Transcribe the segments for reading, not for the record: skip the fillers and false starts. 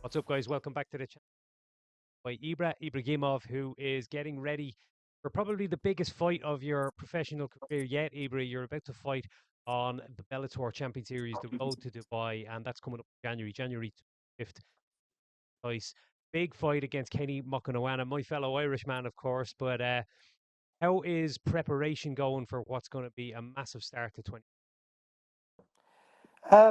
What's up, guys? Welcome back to the channel by Ibragimov, who is getting ready for probably the biggest fight of your professional career yet. Ibra, you're about to fight on the Bellator Champion Series, the Road to Dubai, and that's coming up in January 5th. Nice big fight against Kenny Mokhonoana, my fellow Irishman, of course. But how is preparation going for what's going to be a massive start to 20?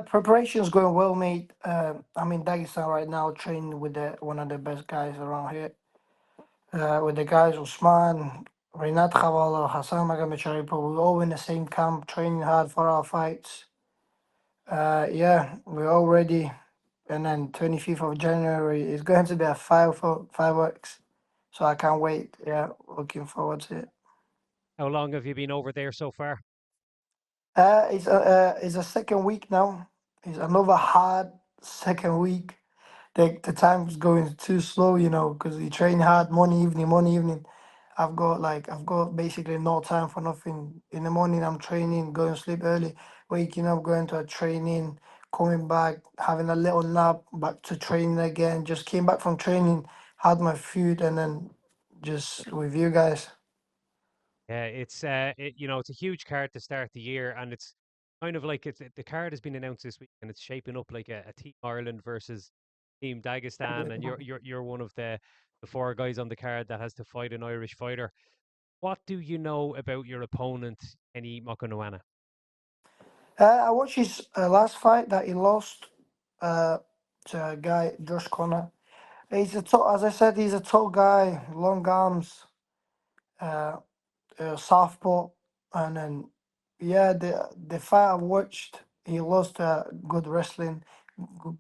Preparation's going well, mate. I'm in Dagestan right now, training with one of the best guys around here. With the guys Usman, Renat Khavala, Hassan Magomedcharipo. We're all in the same camp, training hard for our fights. Yeah, we're all ready. And then 25th of January is going to be a fireworks. So I can't wait. Yeah, looking forward to it. How long have you been over there so far? It's a second week now. It's another hard second week. The time's going too slow, because you train hard morning, evening. I've got basically no time for nothing. In the morning I'm training, going to sleep early, waking up, going to a training, coming back, having a little nap, back to training again. Just came back from training, had my food, and then just with you guys. Yeah, it's a huge card to start the year, and it's kind of like the card has been announced this week, and it's shaping up like a Team Ireland versus Team Dagestan, and you're one of the four guys on the card that has to fight an Irish fighter. What do you know about your opponent, Kenny Mokhonoana? I watched his last fight that he lost uh, to a guy, Josh Connor. As I said, he's a tall guy, long arms, uh, southpaw, and then yeah, the fight I watched, he lost good wrestling,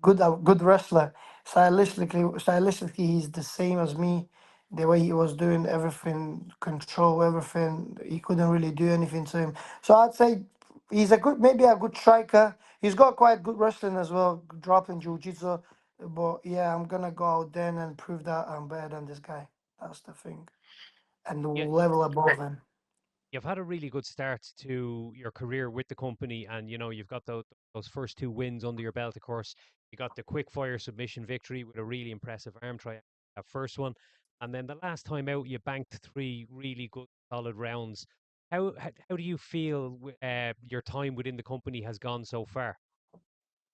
good wrestler. Stylistically, he's the same as me. The way he was doing everything, control everything, he couldn't really do anything to him. So I'd say maybe a good striker. He's got quite good wrestling as well, dropping jiu-jitsu. But yeah, I'm gonna go out there and prove that I'm better than this guy. That's the thing, and the Yeah, level above him. you've had a really good start to your career with the company, and you've got those first two wins under your belt. Of course, you got the quick fire submission victory with a really impressive arm triangle, that first one, and then the last time out, you banked three really good, solid rounds. How do you feel your time within the company has gone so far?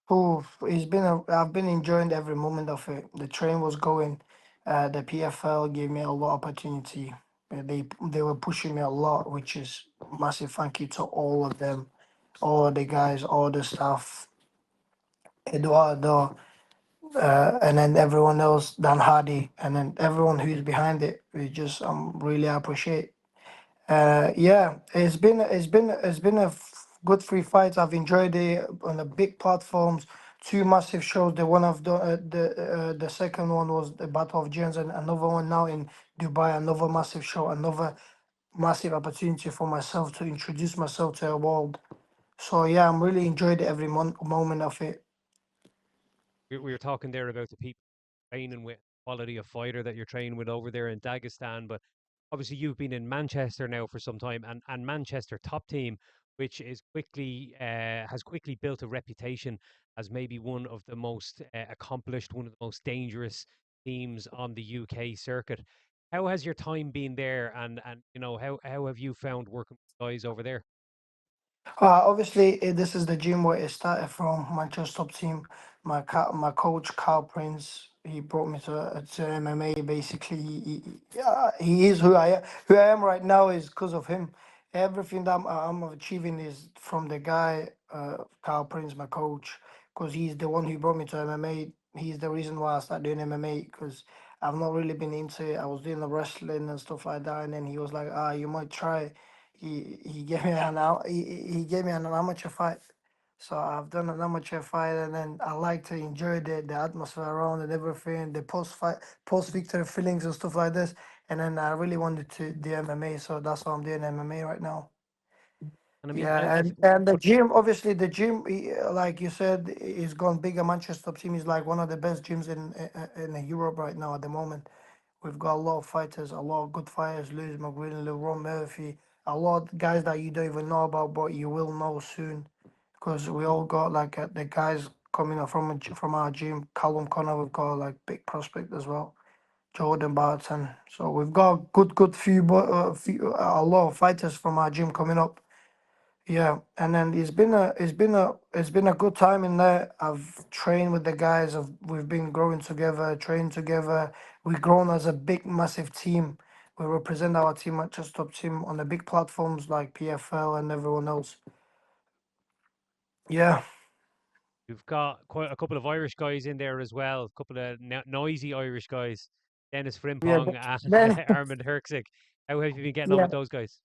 I've been enjoying every moment of it. The train was going. The PFL gave me a lot of opportunity. They were pushing me a lot, which is massive thank you to all of them, all the guys, all the staff, Eduardo, and then everyone else, Dan Hardy, and then everyone who's behind it. We just really appreciate. Yeah, it's been a good three fights. I've enjoyed it on the big platforms. Two massive shows. The one of the second one was the Battle of Giants, and another one now in Dubai. Another massive show. Another massive opportunity for myself to introduce myself to the world. So yeah, I'm really enjoyed every moment of it. We were talking there about the people training with, quality of fighter that you're training with over there in Dagestan, but obviously you've been in Manchester now for some time, and Manchester top team, which is quickly has quickly built a reputation as maybe one of the most accomplished, one of the most dangerous teams on the UK circuit. How has your time been there, and how have you found working with guys over there? Obviously, this is the gym where it started from. Manchester top team. My coach Carl Prince. He brought me to MMA. Basically, yeah, he is who I am right now is because of him. Everything that I'm achieving is from the guy Carl Prince, my coach, because he's the one who brought me to MMA. He's the reason why I started doing MMA because I've not really been into it. I was doing the wrestling and stuff like that, and then he was like, you might try. He gave me he gave me an amateur fight. So I've done an amateur fight, and then I like to enjoy the atmosphere around and everything, the post victory feelings and stuff like this. And then I really wanted to do MMA, so that's why I'm doing MMA right now. And I mean, Yeah, and the gym, obviously, the gym, like you said, is gone bigger. Manchester team is like one of the best gyms in Europe right now at the moment. We've got a lot of fighters, a lot of good fighters, Lewis McGuinn, Ron Murphy, a lot of guys that you don't even know about, but you will know soon. Because we all got like the guys. coming up from our gym. Callum Connor, we've got like big prospect as well. Jordan Barton. So we've got good a lot of fighters from our gym coming up. Yeah, and then it's been a good time in there. I've trained with the guys. We've been growing together, trained together. We've grown as a big, massive team. We represent our team at just top team on the big platforms like PFL and everyone else. Yeah, You've got quite a couple of Irish guys in there as well, a couple of noisy Irish guys, Dennis yeah. Frimpong and Then Armand Herksik. How have you been getting on yeah, with those guys?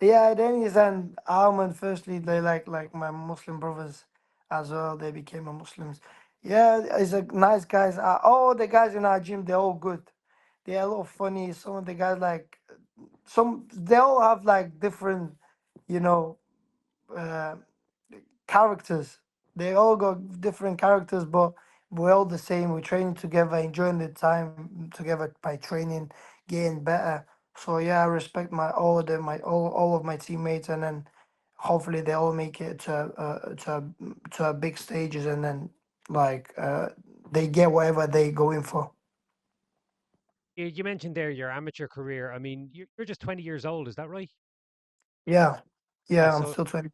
yeah. Dennis and Alman. Firstly, they like my Muslim brothers as well. They became a Muslims. Yeah, it's a nice guys. All the guys in our gym, they're all good. They're a lot funny. Some of the guys like they all have like different, you know, uh, characters. They all got different characters, but we're all the same. We're training together, enjoying the time together by training, getting better. So yeah, I respect all of my teammates, and then hopefully they all make it to a big stages, and then like they get whatever they go in for. You mentioned there your amateur career. I mean, you're just 20 years old, is that right? Yeah, Yeah, yeah, I'm so still 20.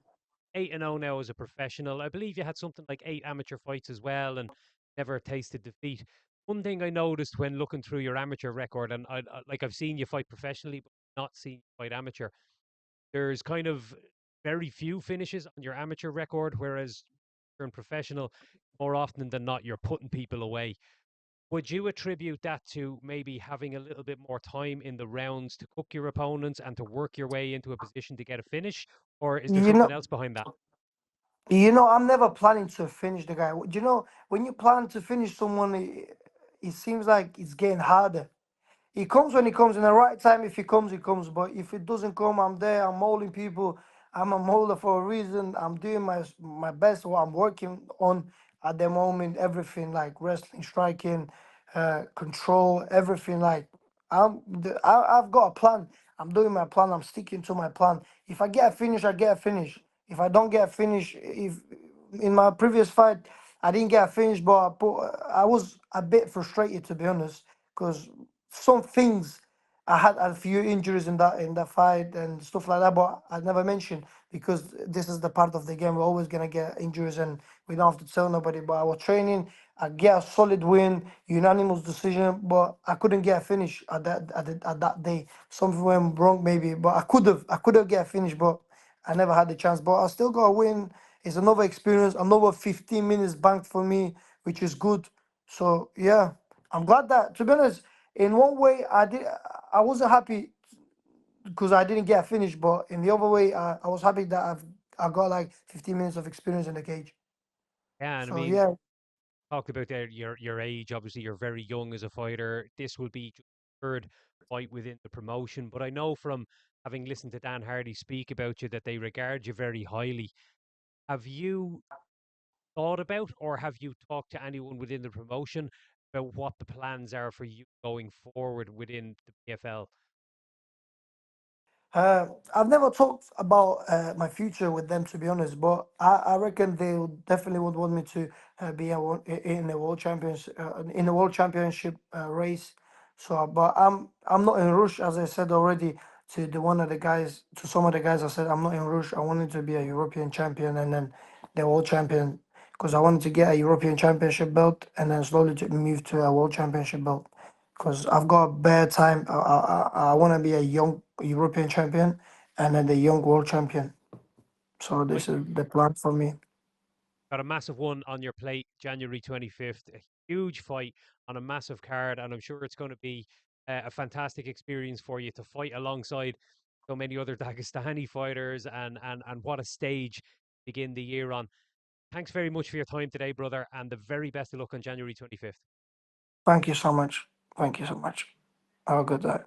8-0 now as a professional. I believe you had something like 8 amateur fights as well and never tasted defeat. One thing I noticed when looking through your amateur record, and like I've seen you fight professionally, but not seen you fight amateur, there's kind of very few finishes on your amateur record, whereas you're in professional, more often than not, you're putting people away. Would you attribute that to maybe having a little bit more time in the rounds to cook your opponents and to work your way into a position to get a finish? Or is there You something know, else behind that? I'm never planning to finish the guy. When you plan to finish someone, it seems like it's getting harder. He comes when he comes in the right time. If he comes, he comes. But if it doesn't come, I'm there. I'm mauling people. I'm a mauler for a reason. I'm doing my best. What I'm working on at the moment, everything like wrestling, striking, control, everything. Like I've got a plan. I'm doing my plan. I'm sticking to my plan. If I get a finish, I get a finish. If I don't get a finish, if in my previous fight I didn't get a finish, I was a bit frustrated to be honest because some things I had a few injuries in that fight and stuff like that, but I never mentioned because this is the part of the game. We're always gonna get injuries and we don't have to tell nobody. But I was training, I get a solid win, unanimous decision, but I couldn't get a finish at that day. Something went wrong maybe, but I could have get a finish, but I never had the chance. But I still got a win. It's another experience, another 15 minutes banked for me, which is good. So yeah, I'm glad that to be honest in one way I wasn't happy because I didn't get a finish, but in the other way I was happy that I got like 15 minutes of experience in the cage. Yeah, and I So mean, yeah, talked about there your age. Obviously, you're very young as a fighter. This will be your third fight within the promotion. But I know from having listened to Dan Hardy speak about you that they regard you very highly. Have you thought about, or have you talked to anyone within the promotion about what the plans are for you going forward within the PFL? I've never talked about my future with them to be honest, but I reckon they definitely would want me to be in the world championship race. So, but I'm not in rush, as I said already to some of the guys. I said I'm not in rush. I wanted to be a European champion and then the world champion because I wanted to get a European championship belt and then slowly to move to a world championship belt because I've got a bad time. I want to be a young European champion and then the young world champion. So Well, this is the plan for me. got a massive one on your plate, January 25th, a huge fight on a massive card, and I'm sure it's going to be a fantastic experience for you to fight alongside so many other Dagestani fighters, and what a stage to begin the year on. Thanks very much for your time today, brother, and the very best of luck on January 25th. Thank you so much. Thank you so much. Have a good day.